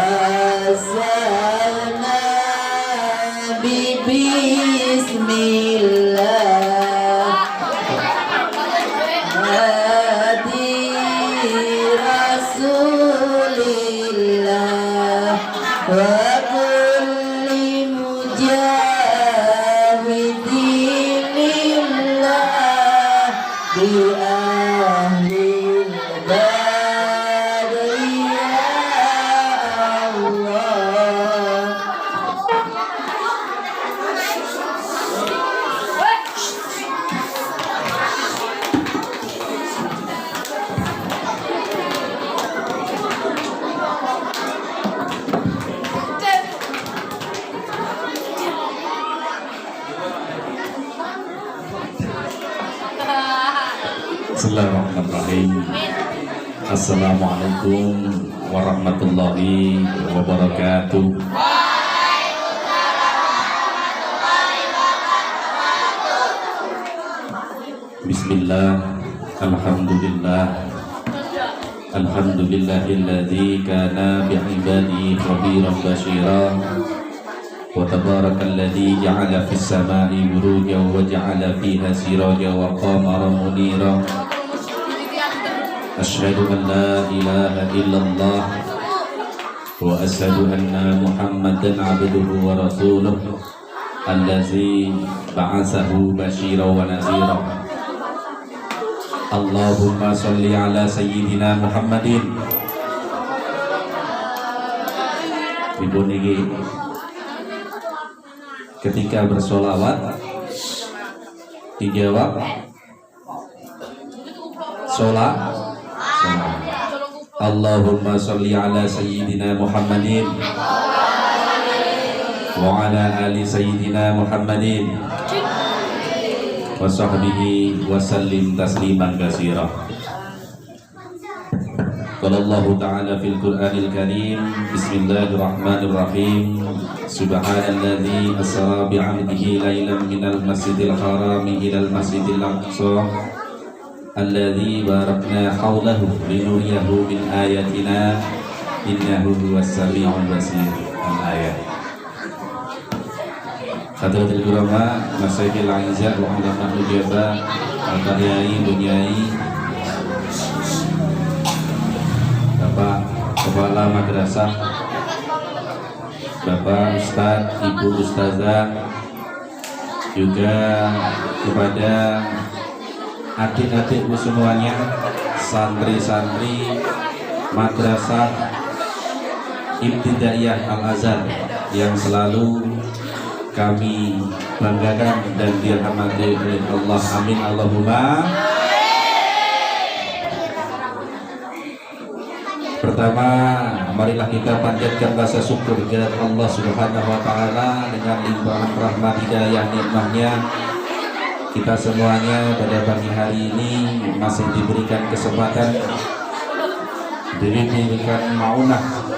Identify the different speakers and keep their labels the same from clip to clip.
Speaker 1: tawassalna bismillah hadi rasulillah wa kulli mujahidinillah bi ahlil badri ya Allah.
Speaker 2: Bismillahirrahmanirrahim. Assalamualaikum warahmatullahi wabarakatuh. Bismillah, alhamdulillah, alhamdulillahilladzi kana bi'ibadihi khabiran basyira. Wa tabarakalladzi ja'ala fis samai burujan wa ja'ala fiha sirajan wa qamaran munira. Asyhadu an la ilaha illallah wa asyhadu anna Muhammadan abduhu wa rasuluh allazi ba'atsahu basyiran wa nadhira. Allahumma shalli ala sayyidina Muhammadin. Ibu niki ketika bersolawat dijawab sholat. Allahumma sholli ala sayyidina Muhammadin wa ala ali sayyidina Muhammadin wa sahbihi wa sallim tasliman katsira. Qala Allah Ta'ala fil Qur'anil Karim, Bismillahirrahmanirrahim. Subhanalladzi asra bi'abdihi lailan minal masjidil harami ilal masjidil aqsa alladzi barakna haulahu linuriyahu min ayatina innahu huwas sami'ul basir. Al-ayat. Hadratul ulama, masyayikh al-aizah wa ulama nujaba, al-qaryai, bunyai, Bapak Kepala Madrasah, Bapak Ustadz, Ibu Ustazah, juga kepada adik-adikku semuanya, santri-santri Madrasah Ibtidaiyah Al-Azhar yang selalu kami banggakan dan dirahmati oleh Allah. Amin Allahumma. Pertama, marilah kita panjatkan rasa syukur kepada Allah Subhanahu wa Ta'ala dengan limpahan rahmat hidayah nikmatnya. Kita semuanya pada pagi hari ini masih diberikan kesempatan, diberikan maunah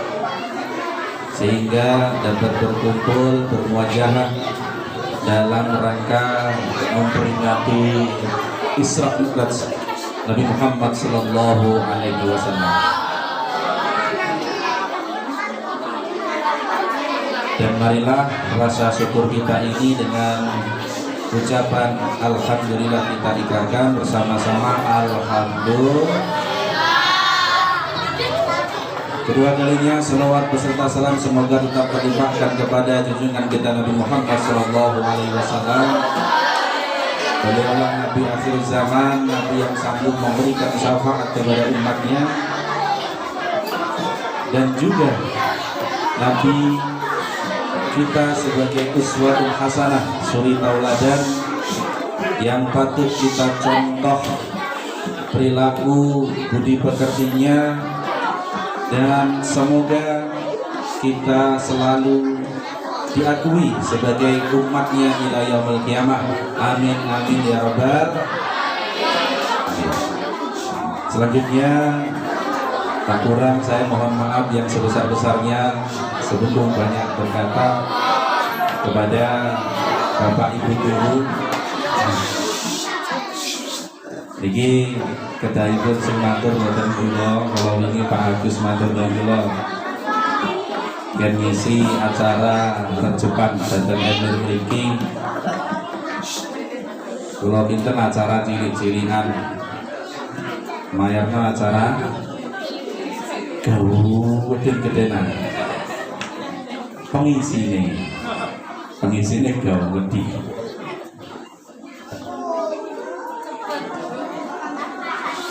Speaker 2: sehingga dapat berkumpul bermuajahah dalam rangka memperingati Isra Mi'raj Nabi Muhammad sallallahu alaihi wasallam. Dan marilah rasa syukur kita ini dengan ucapan alhamdulillah kita ikrarkan bersama-sama. Alhamdulillah. Kedua kalinya selawat beserta salam semoga tetap terlimpahkan kepada junjungan kita Nabi Muhammad sallallahu alaihi wasallam. Beliaulah Nabi akhir zaman, Nabi yang sanggup memberikan syafaat kepada umatnya, dan juga Nabi kita sebagai uswatun hasanah, suri tauladan yang patut kita contoh perilaku budi pekertinya, dan semoga kita selalu diakui sebagai umatnya ila yaumil qiyamah. Amin amin ya rabbal. Selanjutnya tak kurang saya mohon maaf yang sebesar-besarnya sebelum banyak berkata kepada Bapak Ibu Guru. Niki kedahipun sing matur mboten kula, kalau wingi Pak Agus matur kula. yang ngisi acara tercepat dan emir mriki kula pinten acara cilik-cilikan mayarna acara gede-gedenan pengisine gede.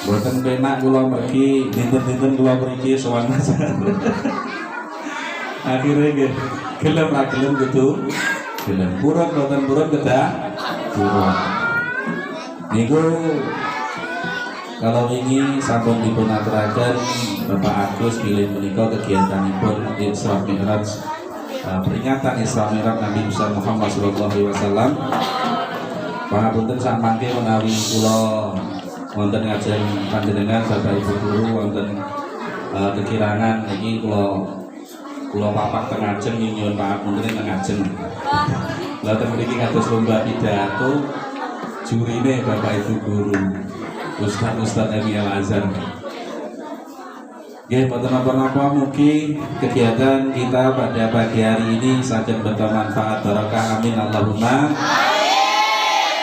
Speaker 2: Boten penak kula mergi dinten-dinten kula mriki sowan acara. Akhirnya gelem ra gelem kudu gelem. Purun boten purun kedah purun. Niku kalau ini sampun dipun aturaken Bapak Agus bilih menika kegiatanipun Isra Mi'raj peringatan Isra Mi'raj Nabi Muhammad sallallahu alaihi wasallam. Pangapunten sak mangke menawi kula wonten ngajeng panjenengan Bapak Ibu guru wonten kekirangan iki kula papak teng ajeng nyuwun pangapunten teng ajeng. Lha teng mriki kados lomba pidato jurine Bapak Ibu guru Ustaz Emi Al-Azhar. Nggih, mboten napa-napa mugi kegiatan kita pada pagi hari ini sajen bermanfaat barokah amin Allahumma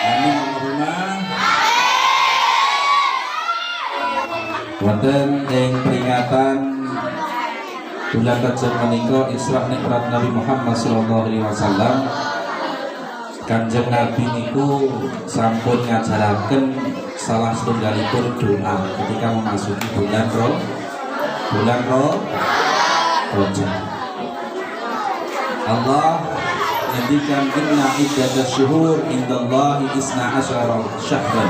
Speaker 2: amin Allahumma. Wonten ing peringatan bulan Rajab menika Isra Mi'raj Nabi Muhammad sallallahu alaihi wasallam, Kanjeng Nabi niku sampun ngajaraken salah setunggalipun doa ketika memasuki bulan Rajab. Allah ngendikan inna iddatash syuhur indallahi isna asyara syahran.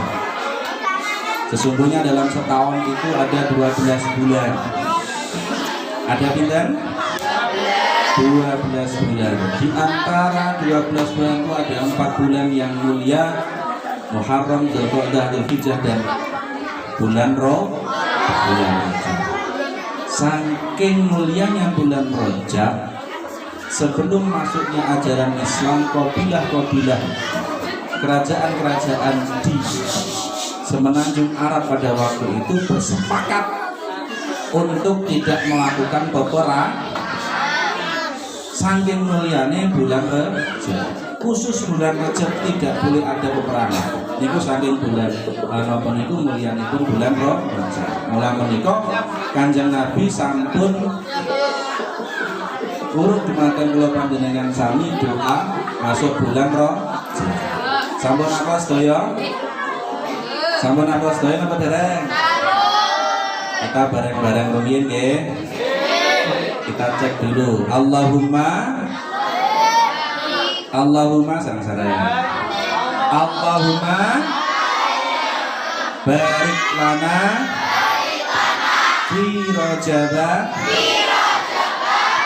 Speaker 2: Sesungguhnya dalam setahun itu ada 12 bulan. Ada pinten? 12 bulan. Di antara 12 bulan itu ada 4 bulan yang mulia, Muharram, Dzulqa'dah, Dzulhijjah dan bulan Rajab. Saking mulianya bulan Rajab, sebelum masuknya ajaran Islam, kabilah-kabilah kerajaan-kerajaan di semenanjung Arab pada waktu itu bersepakat untuk tidak melakukan peperangan. Saking mulianya bulan Rajab, khusus bulan Rajab tidak boleh ada peperangan. Niku saking bulan napa niku mulyanipun bulan Rajab. Mula menika Kanjeng Nabi sampun urut dumateng kula panjenengan sami doa masuk bulan Rajab. Sampun apa sedaya? Sampun apa sedaya napa dereng? Kita bareng-bareng rumiyin nggih. Kita cek dulu. Allahumma sareng-sareng. Allahumma barik lana fi Rajaba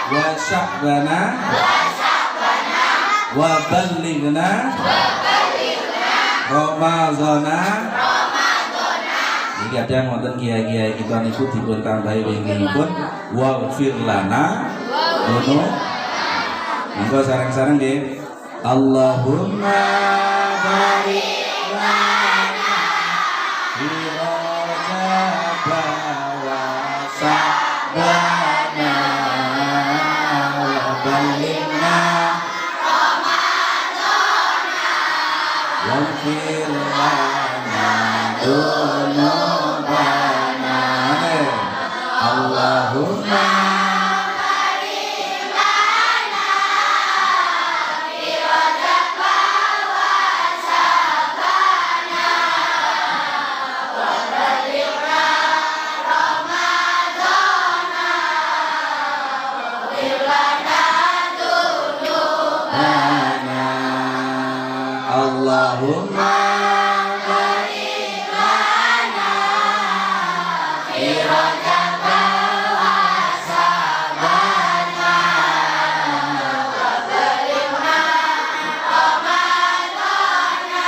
Speaker 2: wa Sya'bana wa ballighna Ramadhana. Iki kadang wonten kiai-kiai kita niku dipun tambahi winginipun waghfir lana ngono. Monggo sareng-sareng nggih. Allahumma barik lana fi Rajaba wa Sya'bana wa ballighna Ramadhana waghfir lana dzunubana. Allahumma Allahumma barik lana fi Rajab wa Sya'bana wa ballighna Ramadhana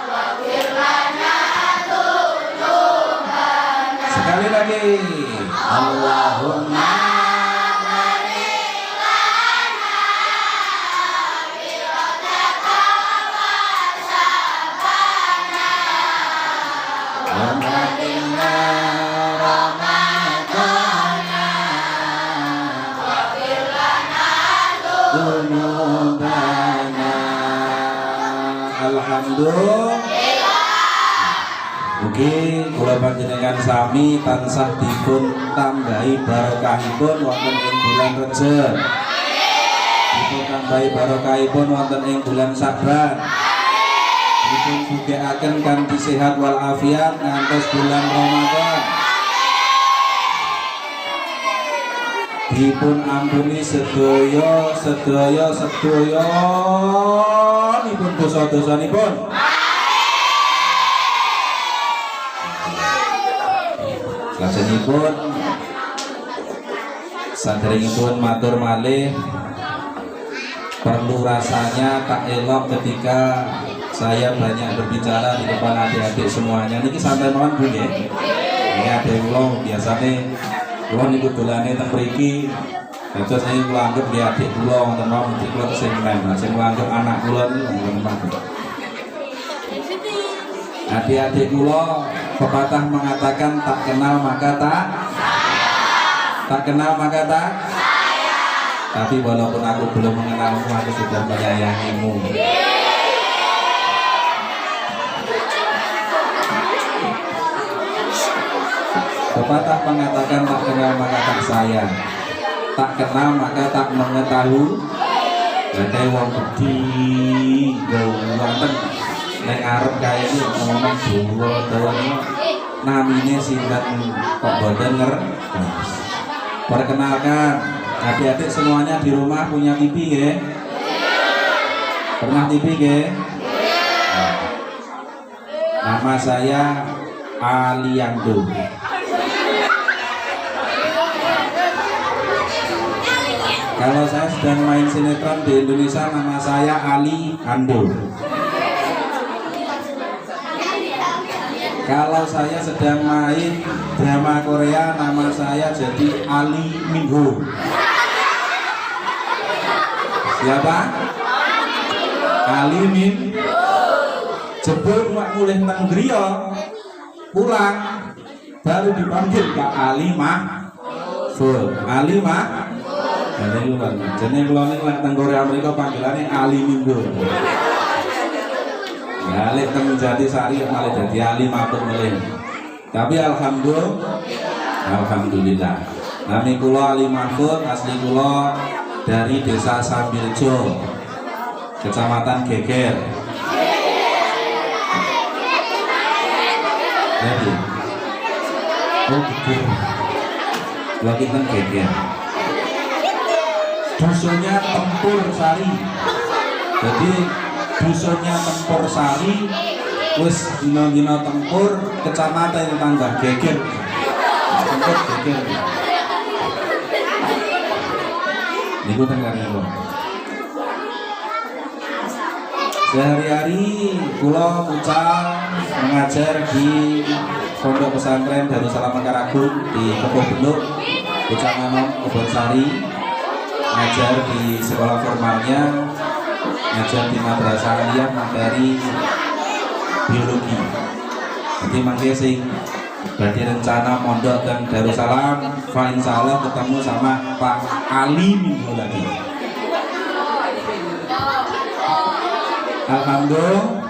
Speaker 2: waghfir lana dzunubana. Sekali lagi. Allahumma dzunubana. Alhamdulillah. Mugi kula panjenengan sami tansah dipun tambahi barokahipun wonten ing bulan Rejab. Dipun tambahi barokahipun wonten ing bulan Saban. Dipun sugihake kanthi sehat wal afiat ngantos bulan Ramadan. Dipun ampuni sedaya nipun dosa-dosanipun. Lajengipun saderengipun matur malih, perlu rasanya tak elok ketika saya banyak berbicara di depan adik-adik semuanya. Niki santai mawon Bu nggih. Ini adik kula biasane kula niku dolane teng mriki. Terus saya kula anggap dia adik kula wonten mawon iki kula sing men, sing anggap anak kula niku wonten. Adik-adik kula pepatah mengatakan tak kenal maka tak kenal maka tak. Tapi walaupun aku belum mengenalmu, aku sudah menyayangimu. Pepatah mengatakan tak kenal maka tak sayang, tak kenal maka tak mengetahui. Jadi wong gede wonten nek arep kae iki ngomong dawa namine sinten kok boten ngertos. Perkenalkan, adik-adik semuanya di rumah punya TV nggih? Pernah TV nggih? Nama saya Aliando. Kalau saya sedang main sinetron di Indonesia, nama saya Ali Ando. Kalau saya sedang main drama Korea, nama saya jadi Ali Minho. Siapa? Ali Minho. Jebul mak mulih nang griya, pulang baru dipanggil Pak Ali Mahfud. Ali Mahfud. Jenenge kula niku lek teng Korea mriku panggilane Ali Minho. Ya lek teng Jatisari malah dadi Ali Mahfud melih. Tapi alhamdulillah. Nami kula Ali Mahfud, asli kula dari Desa Sambiljo, Kecamatan Geger. Jadi, oh Geger. Lagi teng Geger. Dusunnya Tempur Sari. Jadi dusunnya Tempur Sari wis dina-dina tempur, kecamatan tetangga Geger. Tempur Geger. Niku teng kene. Sehari-hari kula mucal mengajar di Pondok Pesantren Darussalam Mekaragung di Kepuh Beluk, Kecamatan Kebonsari. Ngajar di sekolah formalnya, ngajar di madrasah aliyah materi biologi. Nanti mangke sing berarti rencana mondok dan Darussalam, insyaallah ketemu sama Pak Ali Minho lagi. Alhamdulillah.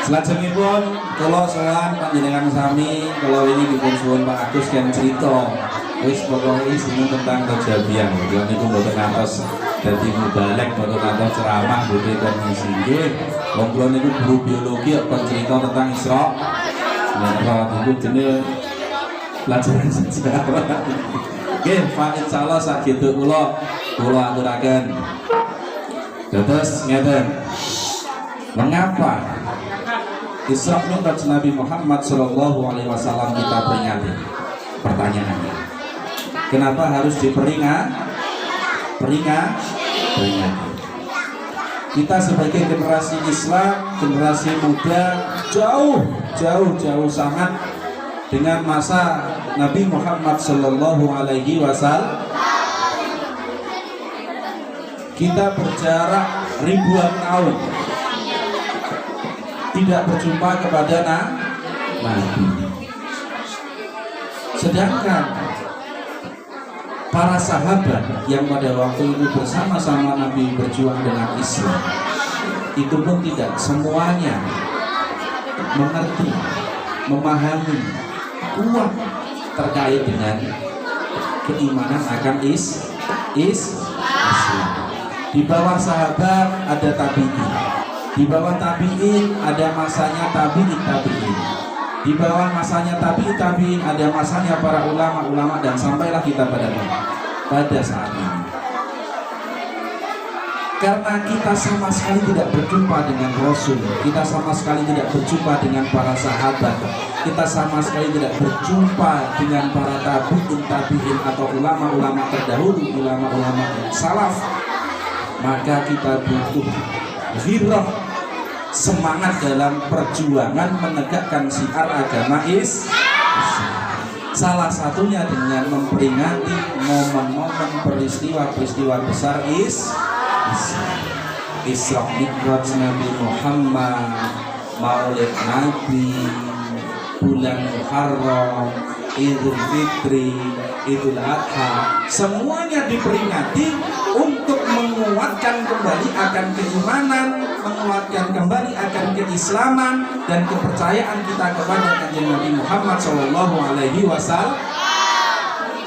Speaker 2: Selajengipun kula sowan panjenengan sami, kula wingi dipun suwun Pak Agus kan cerita wis pokoke isine tentang kejabian. Kula niku mboten ngantos dadi mubalek, mboten ngantos ceramah, mboten kon ngisi nggih. Wong kula niku guru biologi kok cerita tentang Isra. Nah, niku jenenge pelajaran sejarah. Nggih, Pak insyaallah sakitu kula aturaken. Terus ngeten. Mengapa Isra Mi'raj Nabi Muhammad Sallallahu Alaihi Wasallam kita peringati? Pertanyaannya, kenapa harus peringati? Kita sebagai generasi Islam, generasi muda, jauh sangat dengan masa Nabi Muhammad Sallallahu Alaihi Wasallam. Kita berjarak ribuan tahun tidak berjumpa kepada Nabi. Sedangkan para sahabat yang pada waktu itu bersama-sama Nabi berjuang dengan Islam, itu pun tidak semuanya mengerti, memahami kuat terkait dengan keimanan akan Islam. Di bawah sahabat ada tabi'in, di bawah tabi'in ada masanya tabi'in, di bawah masanya tabi'in ada masanya para ulama-ulama, dan sampailah kita pada saat ini. Karena kita sama sekali tidak berjumpa dengan Rasul, kita sama sekali tidak berjumpa dengan para sahabat, kita sama sekali tidak berjumpa dengan para tabi'in atau ulama-ulama terdahulu, ulama-ulama salaf, maka kita butuh ghirah, semangat dalam perjuangan menegakkan syiar agama Islam. Salah satunya dengan memperingati momen-momen peristiwa-peristiwa besar Isra Mi'raj Nabi Muhammad, Maulid Nabi, bulan Muharram, Idul Fitri, Idul Adha, semuanya diperingati untuk menguatkan kembali akan keimanan, menguatkan kembali akan keislaman dan kepercayaan kita kepada Kanjeng Nabi Muhammad SAW.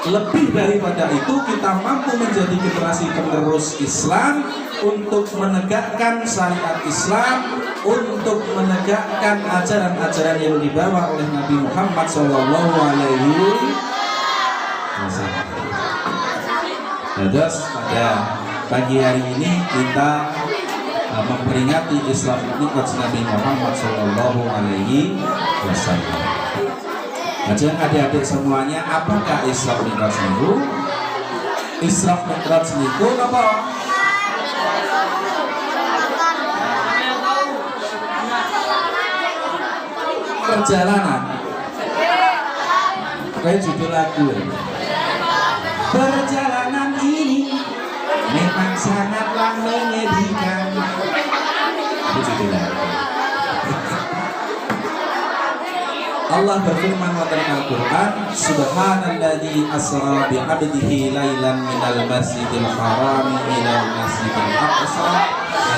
Speaker 2: Lebih daripada itu, kita mampu menjadi generasi penerus Islam untuk menegakkan syariat Islam, untuk menegakkan ajaran-ajaran yang dibawa oleh Nabi Muhammad SAW. Terus pada pagi hari ini kita memperingati Isra Mi'raj Nabi Muhammad SAW. Jadi adik-adik semuanya, apakah Isra Mi'raj itu? Isra Mi'raj itu apa? Perjalanan. Kayak judul lagu. Perjalanan ini memang sangatlah menyedihkan. Itu judul lagu. Allah berfirman dalam Al-Quran, Subhanalladzi asra bi'abdihi lailan minal masjidil haram ilal masjidil aqsa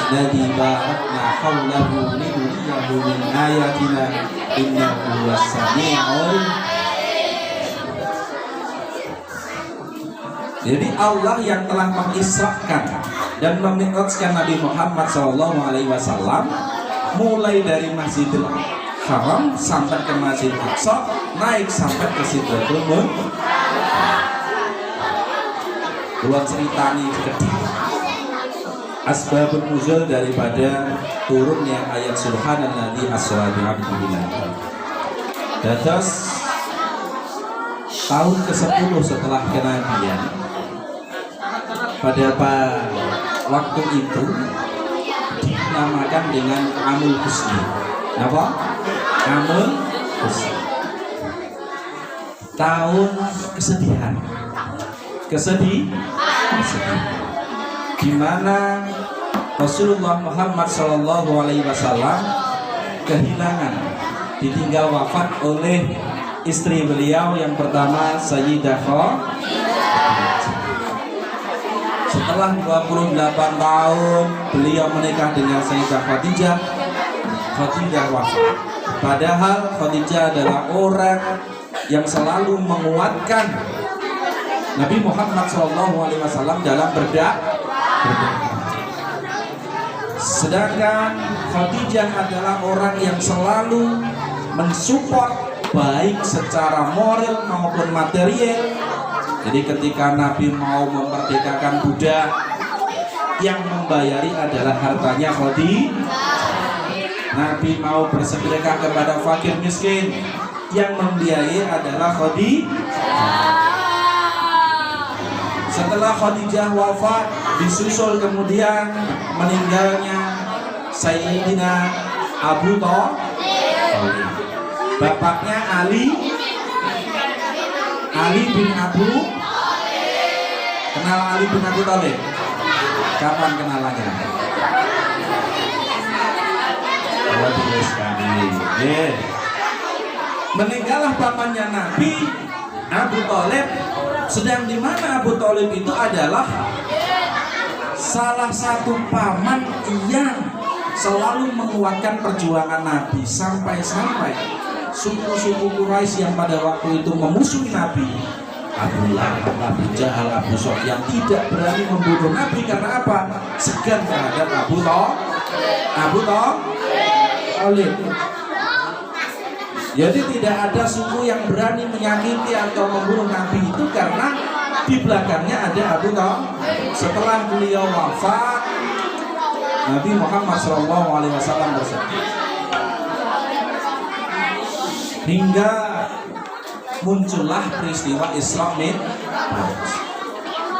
Speaker 2: alladzi barakna hawlahu linuriyahu min ayatina innahu was-sami'ul. Jadi Allah yang telah mengisrakan dan memi'rajkan Nabi Muhammad SAW mulai dari Masjidil Haram sampai ke Masjid Aqsa, naik sampai ke Sidratul Muntaha. Buat cerita nih sedikit asbabun nuzul daripada turunnya ayat Subhanalladzi asra bi'abdihi. Terus tahun ke-10 setelah kenabian, pada waktu itu dinamakan dengan Amul Husni. Apa? Amul Husni. Tahun kesedihan. Kesedihan. Di mana Rasulullah Muhammad SAW kehilangan, ditinggal wafat oleh istri beliau yang pertama Sayyidah Khadijah. Setelah 28 tahun beliau menikah dengan Sayyidah Khadijah, Khadijah wafat. Padahal Khadijah adalah orang yang selalu menguatkan Nabi Muhammad SAW dalam berdakwah. Sedangkan Khadijah adalah orang yang selalu mensupport baik secara moral maupun material. Jadi ketika Nabi mau memerdekakan budak, yang membayari adalah hartanya Khadijah. Nabi mau bersedekah kepada fakir miskin, yang membiayai adalah Khadijah. Setelah Khadijah wafat, disusul kemudian meninggalnya Sayyidina Abu Thalib. Bapaknya Ali bin Abu. Kenal Ali bin Abu Thalib? Kapan kenalannya? Meninggallah pamannya Nabi, Abu Thalib, sedang di mana Abu Thalib itu adalah salah satu paman yang selalu menguatkan perjuangan Nabi, sampai-sampai suku-suku Quraisy yang pada waktu itu memusuhi Nabi, Abu Lahab, Abu Jahal, Abu Sufyan, tidak berani membunuh Nabi karena apa? Segan terhadap Abu Thalib. Jadi tidak ada suku yang berani menyakiti atau membunuh Nabi itu karena di belakangnya ada Abu Thalib. Setelah beliau wafat, Nabi Muhammad SAW bersedih hingga muncullah peristiwa Isra Mi'raj.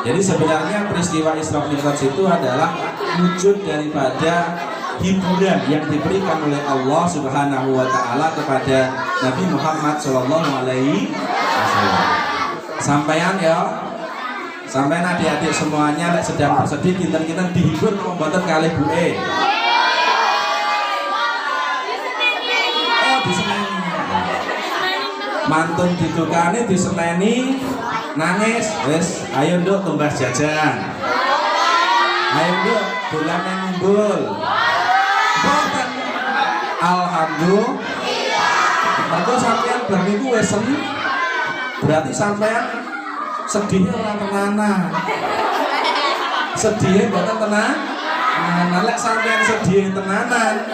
Speaker 2: Jadi sebenarnya peristiwa Isra Mi'raj itu adalah wujud daripada hiburan yang diberikan oleh Allah Subhanahu wa taala kepada Nabi Muhammad sallallahu alaihi wasallam. Sampaian ya. Sampai adik-adik semuanya lek sedang bersedih kinten-kinten dihibur mboten kalih buke. Oh, diseneni. Mantun didukane diseneni nangis, wis ayo nduk tumbas jajan. Ayo nduk dolan nang mbul. Boten. Alhamdulillah. Mengko sampean bar niku wis seneng. Berarti sampean sedihnya orang tenanan. Sedihnya mboten tenan. Nah, lek sampean sedih tenanan,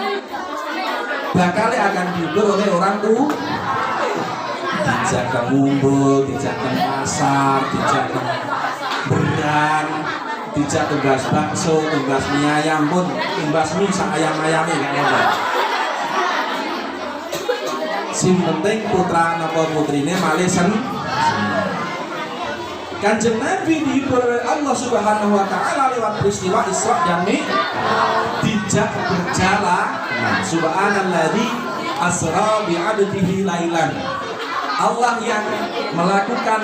Speaker 2: bakal akan dihibur oleh orang tua. Dijak ke mumbul, dijak ke pasar, dijak ke berang, dijak tumbas bakso, tumbas mie ayam pun, tumbas mie sak ayam-ayamnya gak ada. Sing penting putra napa putrine malih Kanjeng Nabi dihibur oleh Allah Subhanahu wa taala lewat peristiwa Isra dan Mi'raj. Dijak berjalan, subhanalladzi asra bi 'abdihi lailan. Allah yang melakukan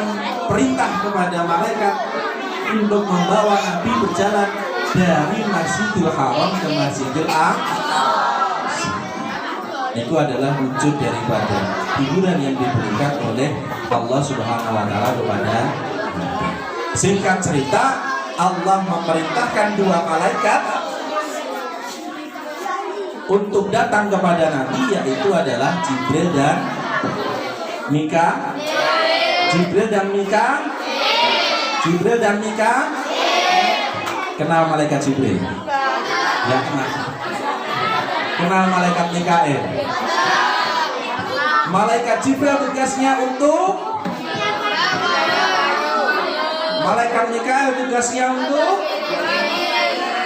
Speaker 2: perintah kepada malaikat untuk membawa Nabi berjalan dari Masjidil Haram ke Masjidil Aqsa. Itu adalah wujud daripada hiburan yang diberikan oleh Allah Subhanahu wa taala kepada Nabi. Singkat cerita, Allah memerintahkan dua malaikat untuk datang kepada Nabi, yaitu adalah Jibril dan Mika. Jibril dan Mika. Jibril dan Mika. Kenal malaikat Jibril? Ya kenal. Kenal malaikat Mikael? Malaikat Jibril tugasnya untuk, malaikat Mikael tugasnya untuk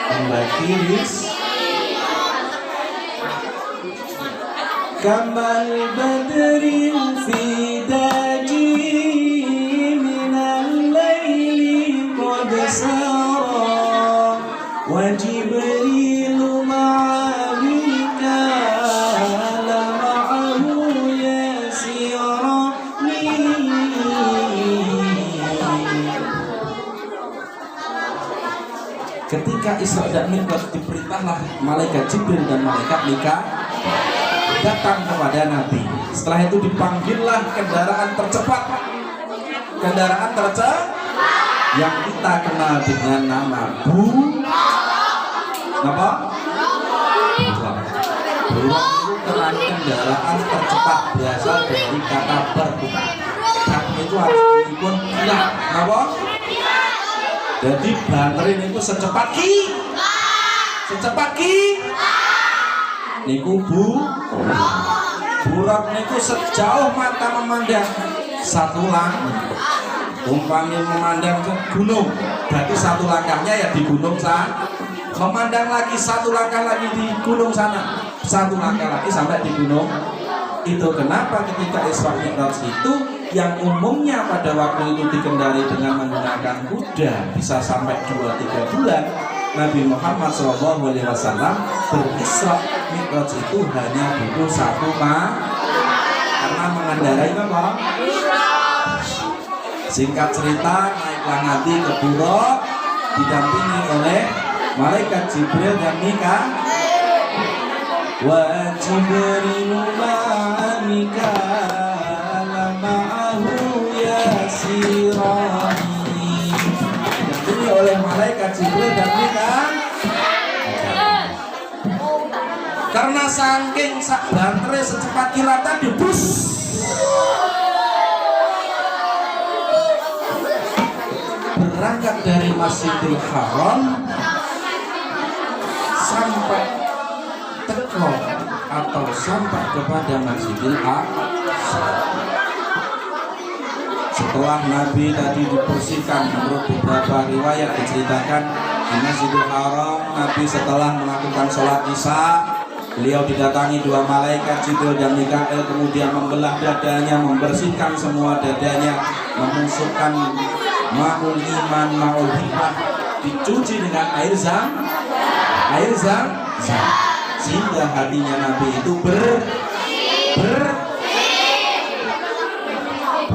Speaker 2: membagi rizki. Kamal badrin fi daji minal layli qad sara wa Jibrilu ma'alika la ma'ahu yasirani. Ketika Isra dan Mi'raj diperintahlah malaikat Jibril dan malaikat Mika datang kepada Nabi. Setelah itu dipanggillah kendaraan tercepat. Kendaraan tercepat yang kita kenal dengan nama apa? Buruk itu kendaraan tercepat berasal dari kata berbuka. Kata itu harus meskipun kilat. Apa? Jadi baterai itu secepat ki. Secepat ki. Niku burak niku sejauh mata memandang satu langkah. Umpamanya memandang ke gunung, berarti satu langkahnya ya di gunung sana. Memandang lagi satu langkah lagi di gunung sana, satu langkah lagi sampai di gunung. Itu kenapa ketika Isra Mi'raj itu yang umumnya pada waktu itu dikendarai dengan menggunakan kuda bisa sampai 2-3 bulan, Nabi Muhammad SAW berisra Mi'raj itu hanya butuh 1 malam karena mengendarai apa? Singkat cerita, naiklah Nabi ke Buraq didampingi oleh malaikat Jibril dan Mika. Wa Jibrilu ma'amika la ma'ahu ya Ibrahim. Didampingi oleh malaikat Jibril dan Mikail. Karena saking sak bantere secepat kilat tadi bus berangkat dari Masjidil Haram sampai teko atau sampai kepada Masjidil Aqsa. Setelah Nabi tadi dibersihkan, menurut beberapa riwayat diceritakan di Masjidil Haram, Nabi setelah melakukan sholat Isya, beliau didatangi dua malaikat Jibril dan Mikail, kemudian membelah dadanya, membersihkan semua dadanya, memasukkan ma'ul iman, ma'ul hikmah, dicuci dengan air zam, sehingga hatinya Nabi itu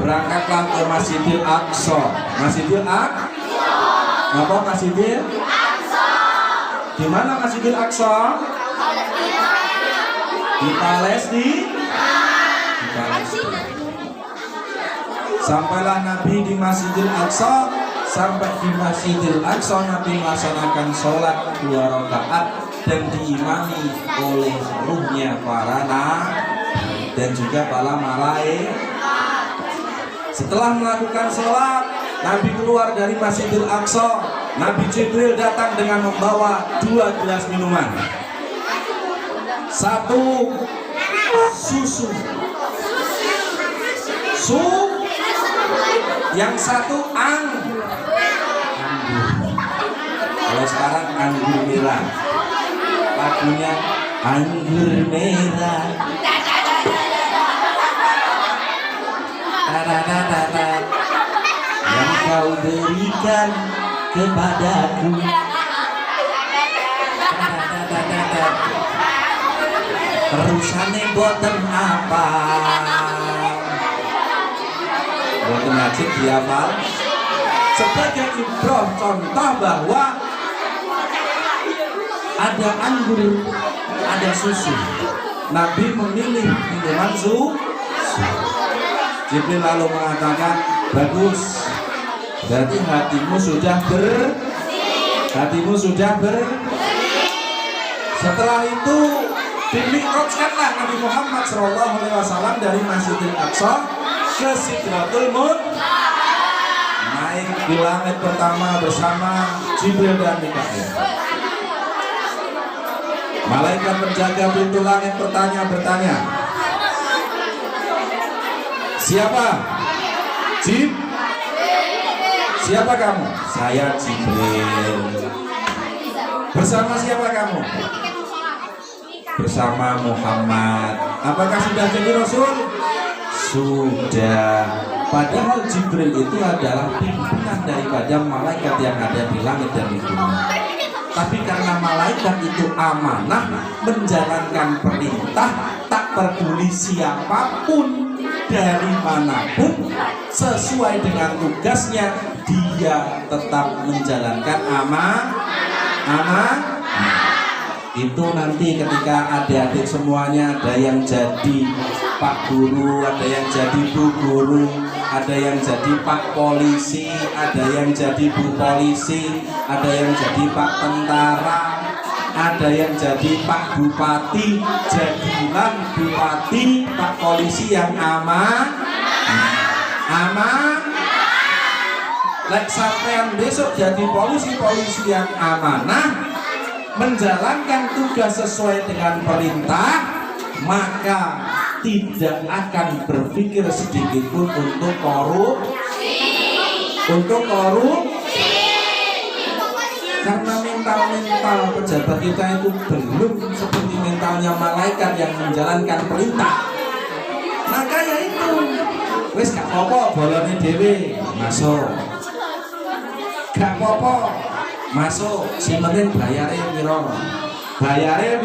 Speaker 2: berangkatlah ke Masjidil Aqsa. Masjidil Aqsa. Di mana Masjidil Aqsa? Di Palestina. Sampailah Nabi di Masjidil Aqsa. Sampai di Masjidil Aqsa Nabi melaksanakan sholat 2 rakaat dan diimami oleh ruhnya para nabi dan juga para malaikat. Setelah melakukan sholat, Nabi keluar dari Masjidil Aqsa. Nabi Jibril datang dengan membawa 2 gelas minuman. 1 susu, yang 1 anggur. Kalau sekarang anggur merah, lagunya anggur merah. Yang kau berikan kepadaku. Terusane boten apa? Boten wajib dihafal. Sebagai ibrah contoh bahwa ada anggur, ada susu. Nabi memilih minuman susu. Jibril lalu mengatakan, bagus, berarti hatimu sudah Setelah itu dimi'rajkanlah Nabi Muhammad SAW dari Masjidil Aqsa ke Sidratul Muntaha, naik di langit pertama bersama Jibril dan Mikail. Malaikat penjaga pintu langit bertanya, siapa? Siapa kamu? Saya Jibril. Bersama siapa kamu? Bersama Muhammad. Apakah sudah jadi Rasul? Sudah. Padahal Jibril itu adalah pimpinan daripada malaikat yang ada di langit dan di bumi. Tapi karena malaikat itu amanah, menjalankan perintah, tak peduli siapapun dari manapun, sesuai dengan tugasnya, dia tetap menjalankan amanah. Itu nanti ketika adik-adik semuanya, ada yang jadi Pak Guru, ada yang jadi Bu Guru, ada yang jadi Pak Polisi, ada yang jadi Bu Polisi, ada yang jadi Pak Tentara, ada yang jadi Pak Bupati. Jadilah Bupati, Pak Polisi yang aman. Lek sampean besok jadi polisi yang amanah, menjalankan tugas sesuai dengan perintah, maka tidak akan berpikir sedikit pun untuk korupsi. Karena mental pejabat kita itu belum seperti mentalnya malaikat yang menjalankan perintah. Maka ya itu, wis gak apa-apa bolone dhewe masuk, gak apa-apa masuk, sing penting bayare piro? Bayare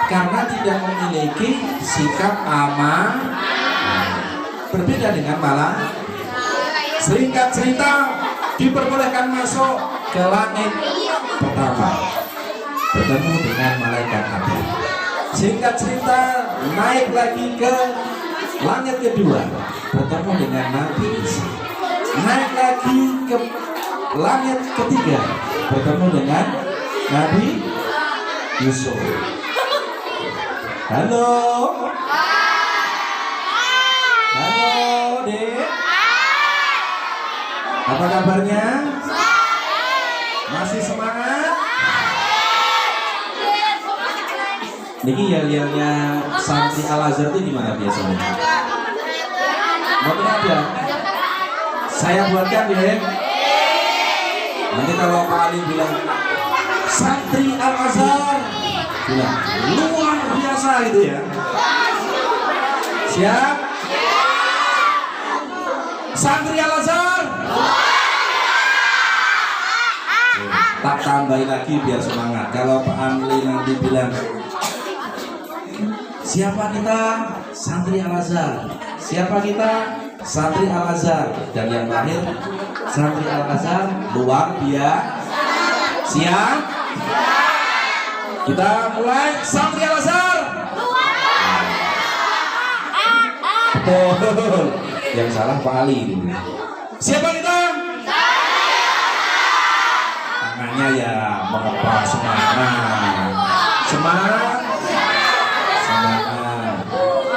Speaker 2: karena tidak memiliki sikap aman. Berbeda dengan malah. Singkat cerita, diperbolehkan masuk ke langit pertama, bertemu dengan malaikat Nabi. Singkat cerita, naik lagi ke Langit kedua bertemu dengan Nabi Isa. Naik lagi ke langit ketiga bertemu dengan Nabi Yusuf. Halo. Halo, Dek. Apa kabarnya? Masih semangat? Niki yel-yelnya santri Al-Azhar itu gimana biasanya? Mau ada? Saya buatkan ya. Nanti kalau Pak Ali bilang santri Al-Azhar, bilang luar biasa gitu ya. Siap? Santri Al-Azhar. Tak tambahin lagi biar semangat. Kalau Pak Ali nanti bilang siapa kita? Santri Al-Azhar. Siapa kita? Santri Al-Azhar. Dan yang terakhir santri Al-Azhar luar biasa. Siap? Kita mulai. Santri Al-Azhar. Betul. Yang salah Pak Ali. Siapa kita? Tangannya ya mengepal semangat. Semangat. Semangat.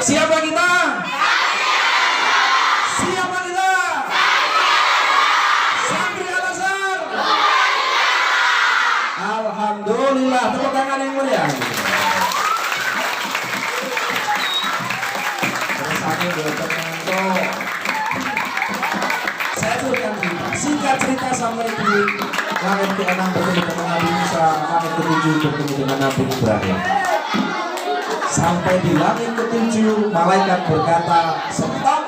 Speaker 2: Siapa kita? Siapa kita? Santri Al-Azhar. Alhamdulillah, tepuk tangan yang mulia. Saya ceritakan singkat cerita sampai di langit ke-6 bertemu dengan Nabi Musa, langit ke-7 bertemu dengan Nabi Ibrahim. Sampai di langit ke-7 malaikat berkata stop.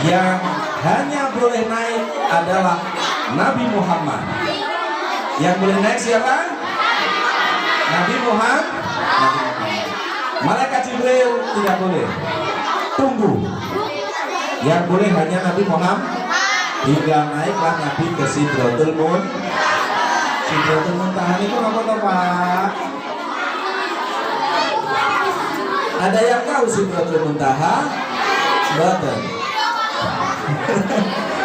Speaker 2: Yang hanya boleh naik adalah Nabi Muhammad. Yang boleh naik siapa? Nabi Muhammad. Malaikat Jibril tidak boleh. Tunggu. Yang boleh hanya Nabi Muhammad. Hingga naiklah Nabi ke Sidratul Muntaha. Sidratul Muntaha itu apa toh Pak? Ada yang tahu Sidratul Muntaha? Betul.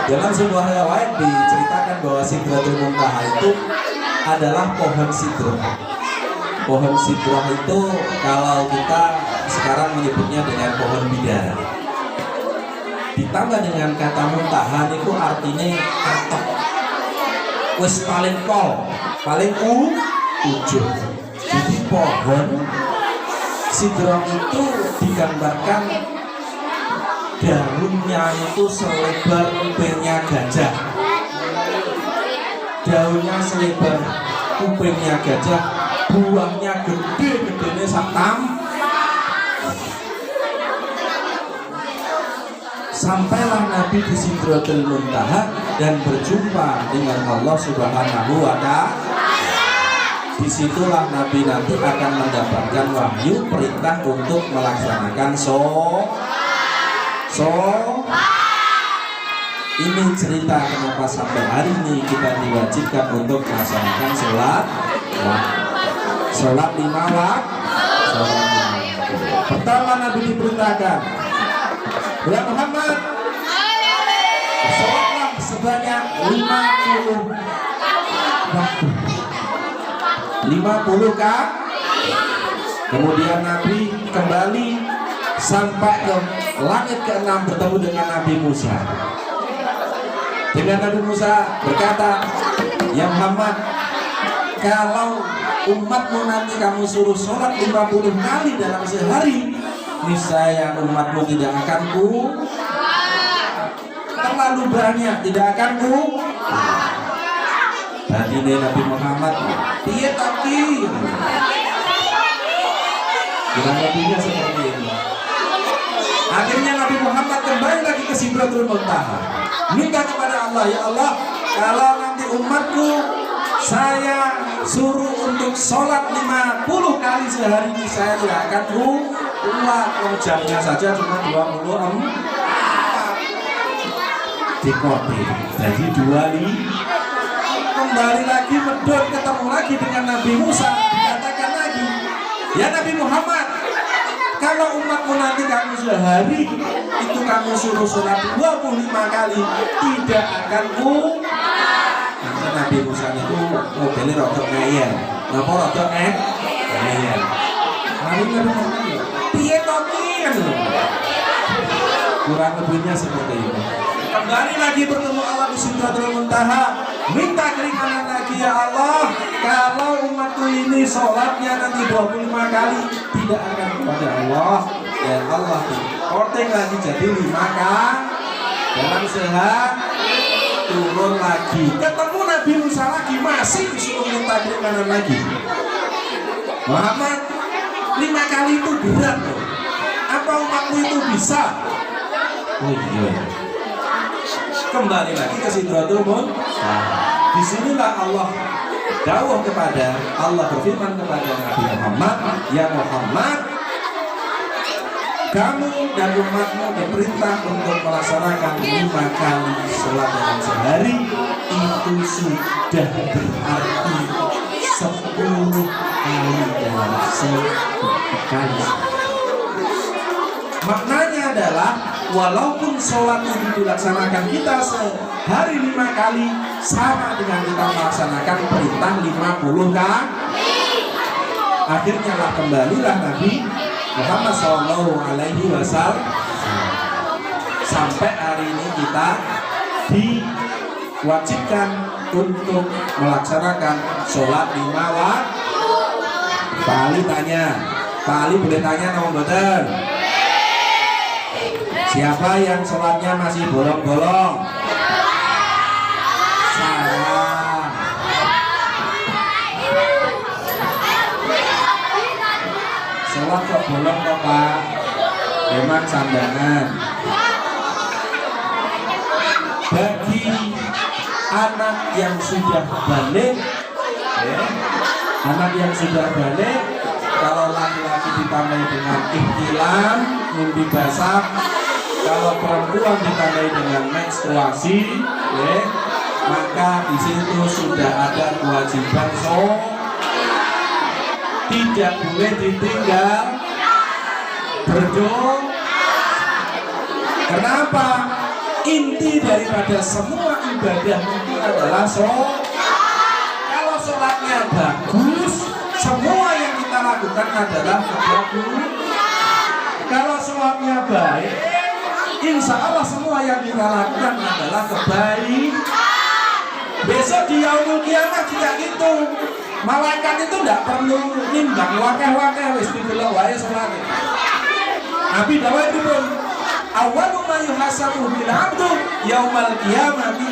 Speaker 2: Dalam sebuah riwayat diceritakan bahwa Sidratul Muntaha itu adalah pohon sidroh. Pohon sidroh itu kalau kita sekarang menyebutnya dengan pohon bidara. Ditambah dengan kata muntahan itu artinya katok. Wes paling pol, paling ujung. Jadi pohon sidroh itu digambarkan daunnya itu selebar kupingnya gajah. Daunnya selebar kupingnya gajah, buahnya gede-gedenya saktam. Sampailah Nabi di Sidratul Muntaha dan berjumpa dengan Allah Subhanahu wa Ta'ala. Disitulah Nabi nanti akan mendapatkan wahyu perintah untuk melaksanakan ini cerita kenapa sampai hari ini kita diwajibkan untuk melaksanakan sholat 5 waktu. Pertama Nabi diperintahkan, ya Muhammad, sholatlah sebanyak 50 waktu. 50 kali. Kemudian Nabi kembali sampai ke langit ke-6 bertemu dengan Nabi Musa. Dengan Nabi Musa berkata, ya Muhammad, kalau umatmu nanti kamu suruh sholat 50 kali dalam sehari, niscaya umatmu tidak akan terlalu banyak, tidak akan tadi Nabi Muhammad dia tapi kurang lebihnya seperti ini. Akhirnya Nabi Muhammad kembali lagi ke Sidratul Muntaha, minta kepada Allah, ya Allah, kalau nanti umatku saya suruh untuk sholat 50 kali sehari ini, saya tidak akan kuat. Jamnya saja cuma 24 dikopi, jadi 25. Kembali lagi medot, ketemu lagi dengan Nabi Musa, dikatakan lagi, ya Nabi Muhammad,
Speaker 3: Kalau umatmu nanti kamu sehari itu kamu suruh sholat 25 kali, tidak akan nanti Nabi Musa itu modelnya rotok ngeyel. Napa rotok ngeyel? Hari ini piye tokian loh. Kurang lebihnya seperti itu. Kembali lagi bertemu Allah di Sidratul Muntaha. Minta keringanan lagi ya Allah. Kalau umatku ini sholatnya nanti 25 kali tidak akan kepada Allah, dan Allah korting lagi jadi 5 kali dalam sehari turun lagi. Ketemu Nabi Musa lagi masih disuruh minta keringanan lagi. Muhammad, 5 kali itu berat loh. Apa umatmu itu bisa? Oh iya. Kembali lagi ke Sidratul Muntaha. Disinilah Allah dawuh kepada Allah berfirman kepada Nabi Muhammad, ya Muhammad, kamu dan umatmu diperintah untuk melaksanakan 5 kali sholat dalam sehari. Itu sudah berarti 10 kali dalam sekali. Maknanya adalah walaupun sholat itu dilaksanakan kita sehari 5 kali, sama dengan kita melaksanakan perintah 50 kali. Akhirnya lah kembalilah Nabi Muhammad SAW sampai hari ini kita diwajibkan untuk melaksanakan sholat 5 waktu. Pak Ali tanya, Pak Ali boleh tanya nomor betul? Siapa yang sholatnya masih bolong-bolong? Salah. Sholat kok bolong kok Pak? Memang sandangan. Bagi anak yang sudah balik, anak yang sudah balik, kalau laki-laki ditandai dengan ihtilam, mimpi basah, kalau perempuan ditandai dengan menstruasi, maka di situ sudah ada kewajiban tidak boleh ditinggal berdoa. Kenapa? Inti daripada semua ibadah itu adalah kalau sholatnya bagus, semua yang kita lakukan adalah bagus. Kalau sholatnya baik, insya Allah semua yang kita lakukan adalah kebaikan. Besok di yaumul kiamah juga gitu. Malaikat itu tidak perlu nimbang wakeh-wakeh wis didelok wae salate. Nabi dawuh pripun? Awwalu ma yuhasabu bil 'abdu yaumal qiyamati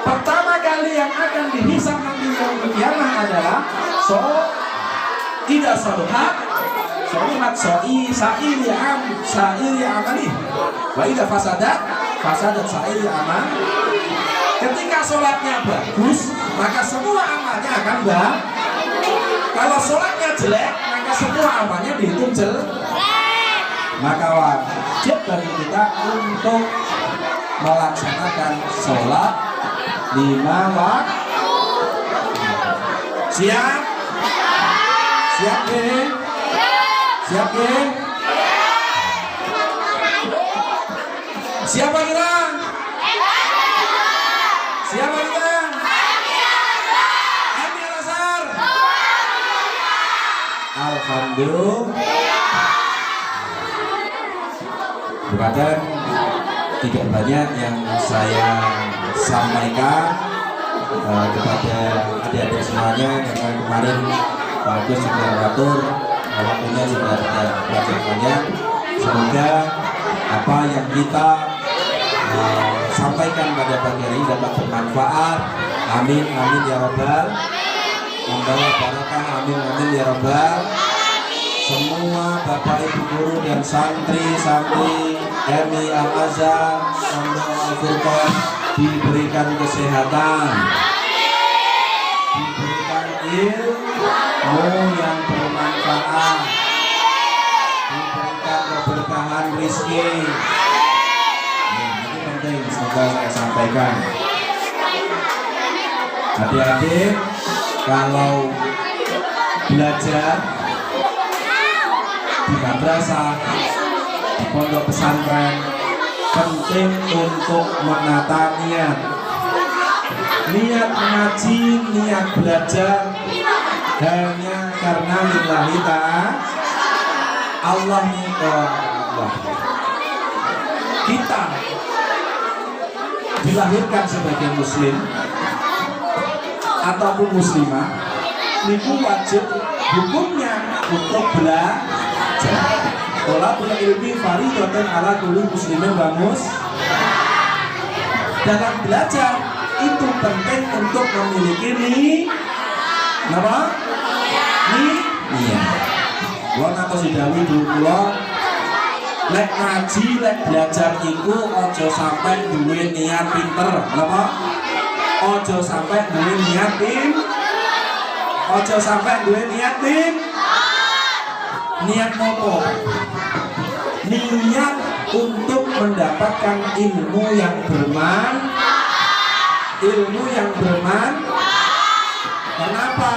Speaker 3: pertama kali yang akan dihisab nanti yaumul qiyamah adalah tidak salat sa'iri amali wa idza fasadat sa'iri amal. Ketika sholatnya bagus, maka semua amalnya akan baik. Kalau sholatnya jelek, maka semua amalnya dihitung jelek. Maka wajib bagi kita untuk melaksanakan sholat 5 waktu. Siap? Siap deh? Siap deh? Siapa kita? Siapa kita? Amir Asar. Alhamdulillah. Bukan tidak banyak yang saya sampaikan kepada adik-adik semuanya, karena kemarin bagus sudah atur, waktunya sudah tidak banyak. Semoga apa yang kita sampaikan pada pagi hari ini dapat bermanfaat. Amin amin ya robbal. Membawa barakah. Amin amin ya robbal. Semua bapak ibu guru dan santri-santri MI Al-Azhar Pondok Al-Furqan diberikan kesehatan, diberikan ilmu yang bermanfaat, diberikan keberkahan rezeki. Semoga saya sampaikan. Adik-adik, kalau belajar di madrasah, di pondok pesantren, penting untuk menata niat. Niat mengaji, niat belajar hanya karena lillahi ta'ala, Allah Allah. Kita dilahirkan sebagai muslim ataupun muslimah, itu wajib hukumnya untuk belajar. Thalabul ilmi fardhatun ala kulli muslimin wa dalam belajar itu penting untuk memiliki niat. Wong atau sidawi dulu kula lek ngaji, lek belajar iku aja sampai duwe niat pinter, napa? Aja sampai duwe niat aja sampai duwe niat niat nopo? Niat untuk mendapatkan ilmu yang Kenapa?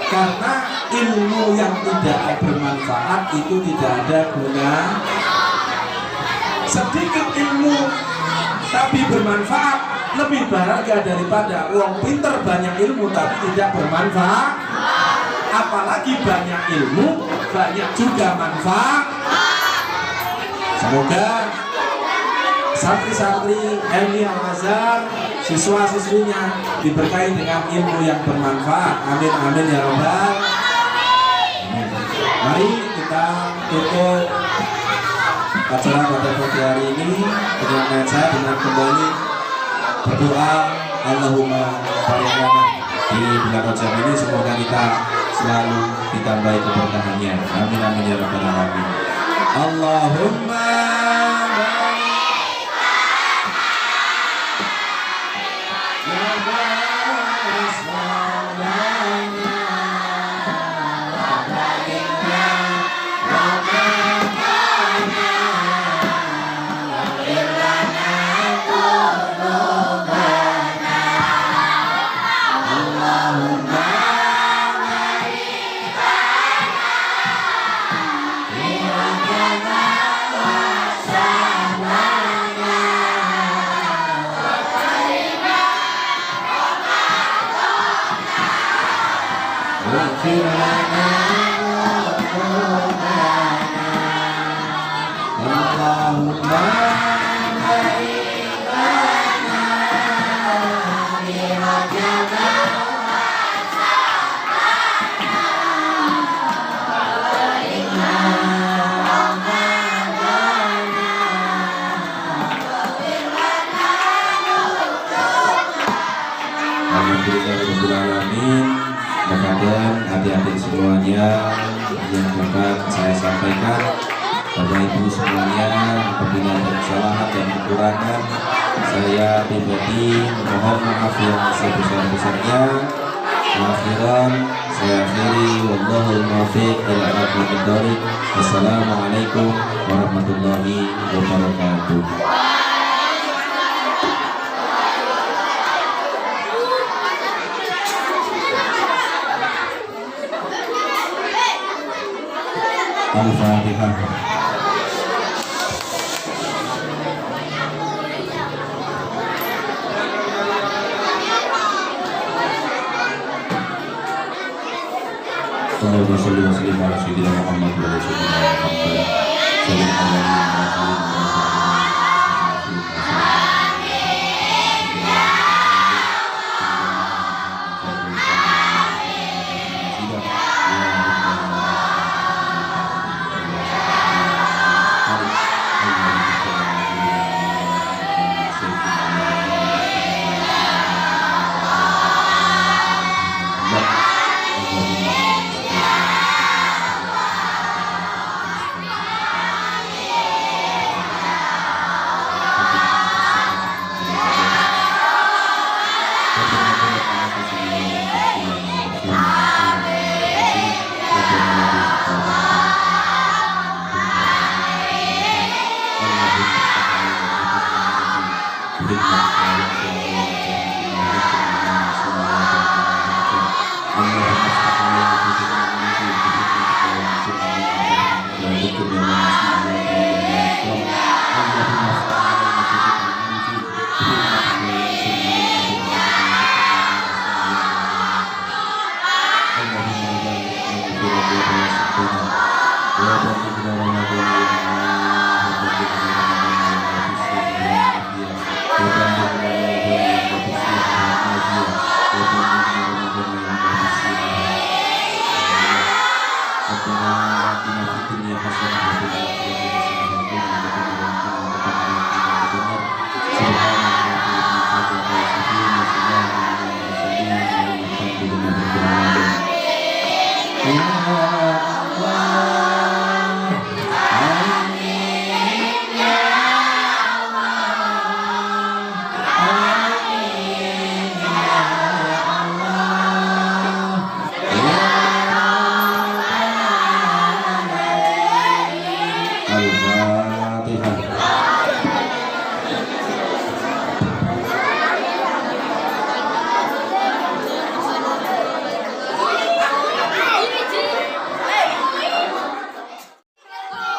Speaker 3: Karena ilmu yang tidak bermanfaat itu tidak ada guna. Sedikit ilmu tapi bermanfaat lebih berharga daripada uang pinter banyak ilmu tapi tidak bermanfaat. Apalagi banyak ilmu banyak juga manfaat. Semoga santri-santri MI Al-Azhar, siswa-siswinya diberkahi dengan ilmu yang bermanfaat. Amin amin ya rabbal. Mari kita tutup acara pada pagi hari ini dengan saya dengan kembali berdoa, Allahumma barik lana di bulan Rajab ini, semoga kita selalu ditambahi keberkahannya. Amin amin ya rabbal alamin. Allahumma adik-adik semuanya yang dapat saya sampaikan, Bapak Ibu semuanya, apabila ada kesalahan dan kekurangan, saya pribadi mohon maaf yang sebesar-besarnya. Akhiran saya akhiri, wallahul muwaffiq ila aqwamit thoriq. Wassalamualaikum warahmatullahi wabarakatuh. Al-Fatihah. Allahumma sholli wa sallim ala sayyidina Muhammad wa ala sayyidina Muhammad.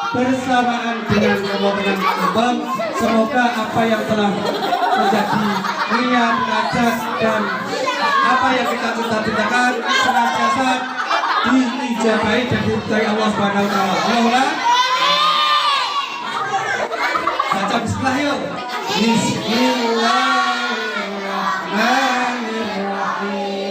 Speaker 4: Bersamaan dengan rombongan abang, semoga apa yang telah terjadi niat, ngajak dan apa yang kita cita-citakan senantiasa diijabahi dan diridhai Allah Subhanahu wa taala. Allahumma baca bismillah yuk. Bismillahirrahmanirrahim.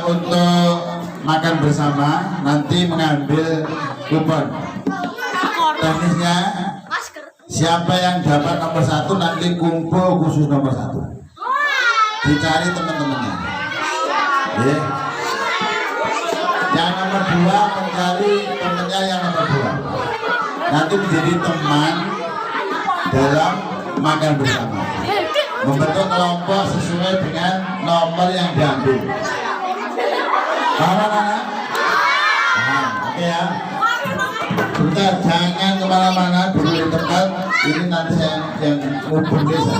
Speaker 5: Untuk makan bersama nanti mengambil kupon. Teknisnya siapa yang dapat nomor 1 nanti kumpul khusus nomor 1. Dicari teman-temannya. Ya. Yang nomor 2 mencari temannya yang nomor 2. Nanti menjadi teman dalam makan bersama. Membentuk kelompok sesuai dengan nomor yang diambil. Paham anak-anak? Oke ya. Bentar, jangan kemana-mana, dulu di tempat. Ini nanti yang ngumpul desa.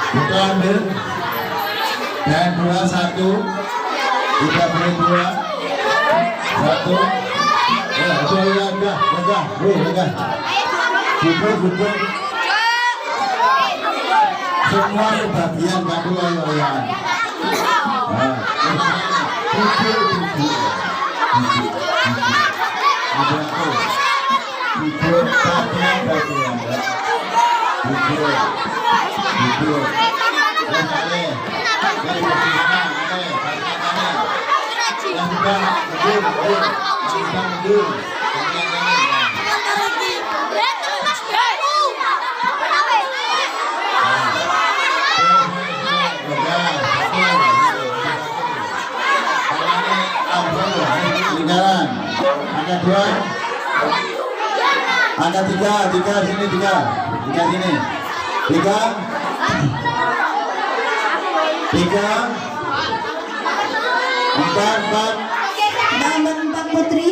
Speaker 5: Kita ambil. Dan 2, 1. Tidak boleh 2. 1. Ya, itu lega. Gugur. Semua kebagian kamu loyal. Angka 2, angka 3 sini 3 sini 3 4
Speaker 6: Nomor 4 Putri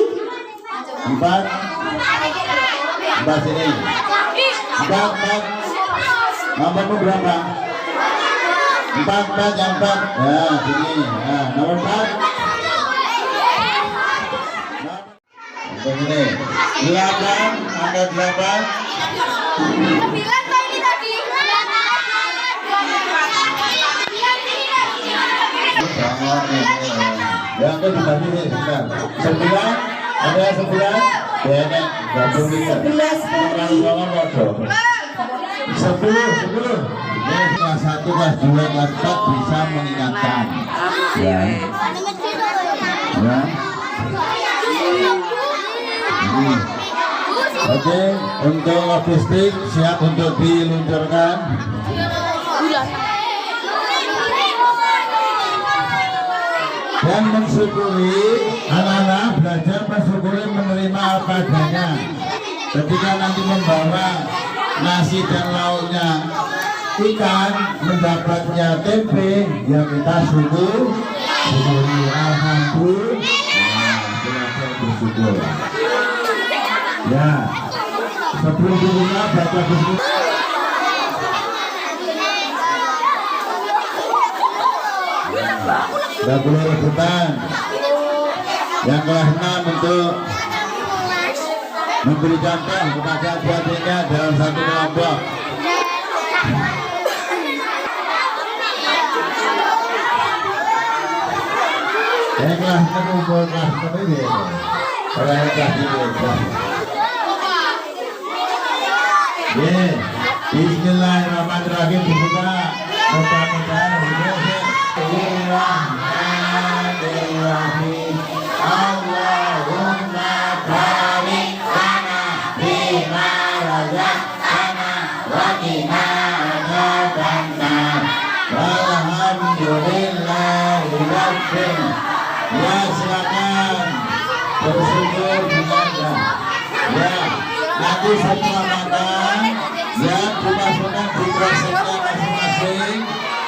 Speaker 5: 4 sini 4 nomormu berapa? 4 yang 4 ya sini nomor 4 begini. 8, angka 8. Yang itu dibagi nih, sebentar. 9, ada 9. Benek, gabung ini. 10. Ini kelas 1, kelas 2, kelas 4 bisa mengingatkan. Ya. Ya. Oke, untuk logistik siap untuk diluncurkan. Dan mensyukuri, anak-anak belajar mensyukuri menerima apa adanya. Ketika nanti membawa nasi dan lauknya ikan, mendapatnya tempe, ya kita syukuri, alhamdulillah. Belajar bersyukur. Ya, sebelum dibuka baca bersyukur. Tidak boleh rebutan. Yang kelas 6 untuk memberi contoh kepada adik-adiknya dalam satu kelompok. Yang kelas 6 kumpul kelas 6 ini. Orang yang kelas ini. Bismillahirrahmanirrahim. Dibuka. Mudah-mudahan Bismillahirrahmanirrahim. Allahumma barik lana bima razaqtana wa qina adzabannar. Alhamdulillahirabbil. Ya, silakan bersyukur kepada. Ya, nanti setelah makan ya dimasukkan di kreseknya masing-masing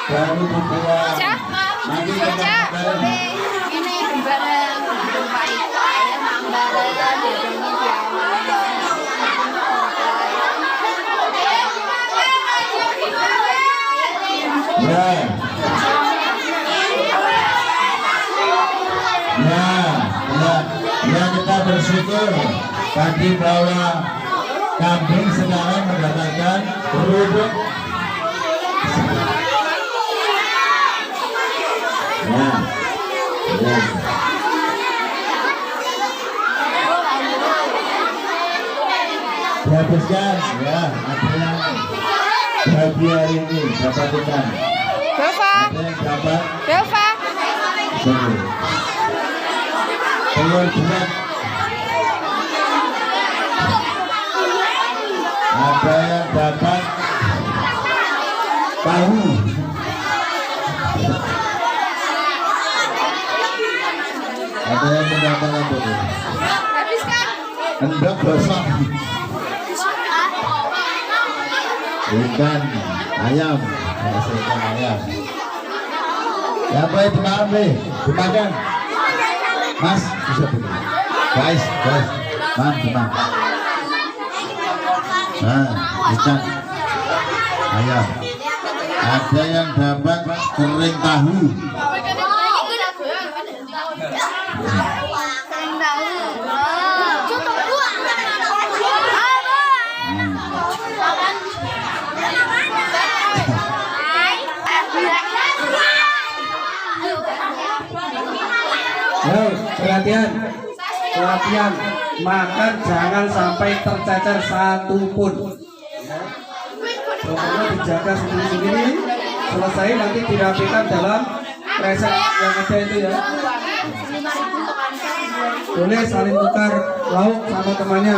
Speaker 5: baru dibuang. Nanti kita
Speaker 7: ini bareng Pak Iko ya Mang Bareng
Speaker 5: ya. Ya, kita bersyukur tadi bahwa kambing sekarang mendapatkan kerudung. Ya. Dihabiskan ya, ada yang bagi hari ini dapat ikan. Ada yang dapat telur bulat. Ada yang dapat tahu. Ada yang mendapat apa itu? Endok gosong. Ikan ayam, ikan ayam. Siapa itu dimakan? Dimakan. Mas, bisa dulu. Guys, teman. Nah, ikan ayam. Ada yang dapat kering tahu.
Speaker 4: Perhatian, makan jangan sampai tercecer satu pun. Pokoknya dijaga sendiri-sendiri. Selesai nanti dirapikan dalam kresek yang ada itu ya. Boleh saling tukar lauk sama temannya.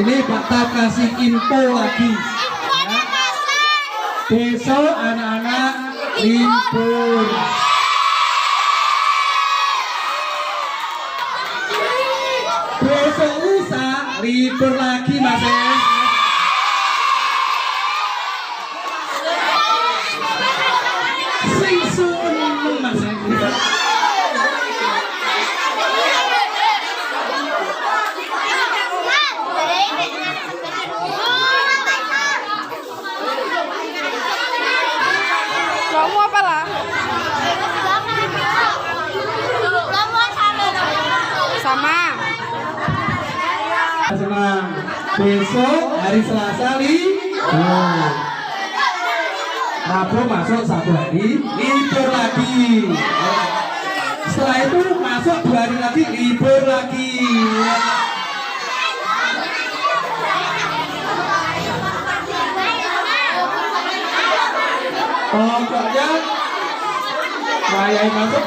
Speaker 4: Ini kita kasih info lagi. Ya. Besok anak-anak libur. Besok lusa libur lagi Mas. Sing suwen Mas.
Speaker 7: Kamu apa lah? Sama.
Speaker 4: Senang. Besok hari Selasa libur. Rabu masuk 1 hari libur lagi. Setelah itu masuk 2 hari lagi libur lagi. Pokoknya wayai masuk,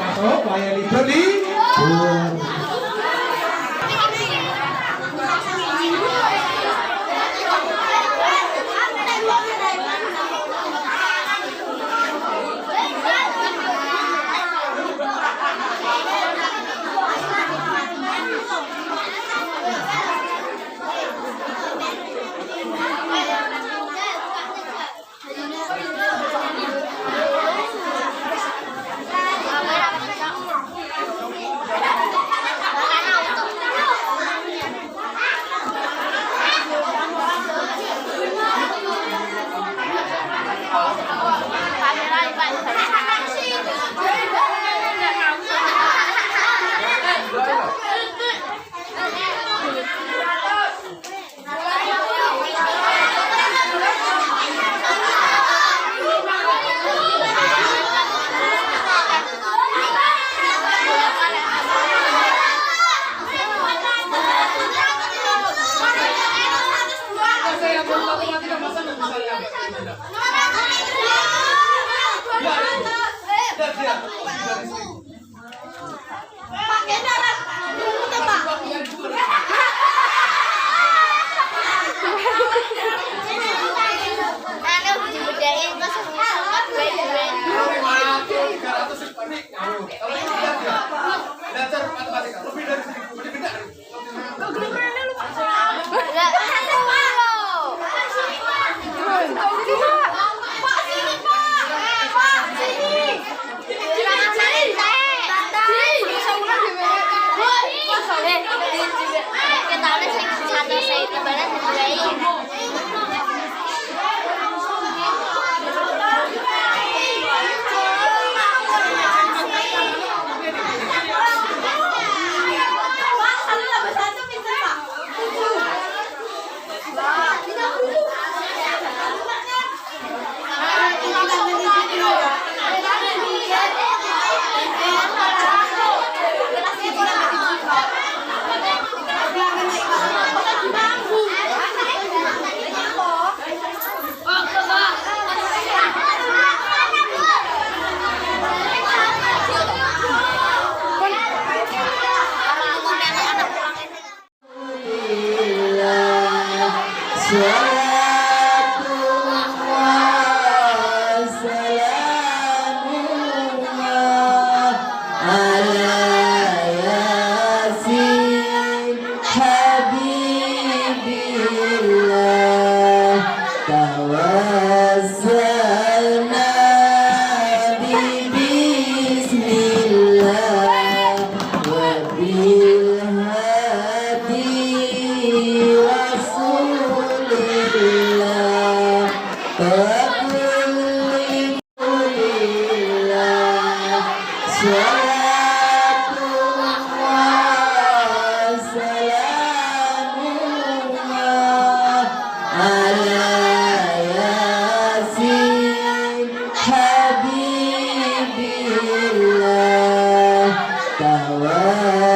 Speaker 4: wayai libur libur.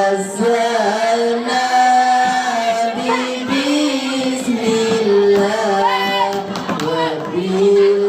Speaker 1: Tawazzalna bi bismillah wa bil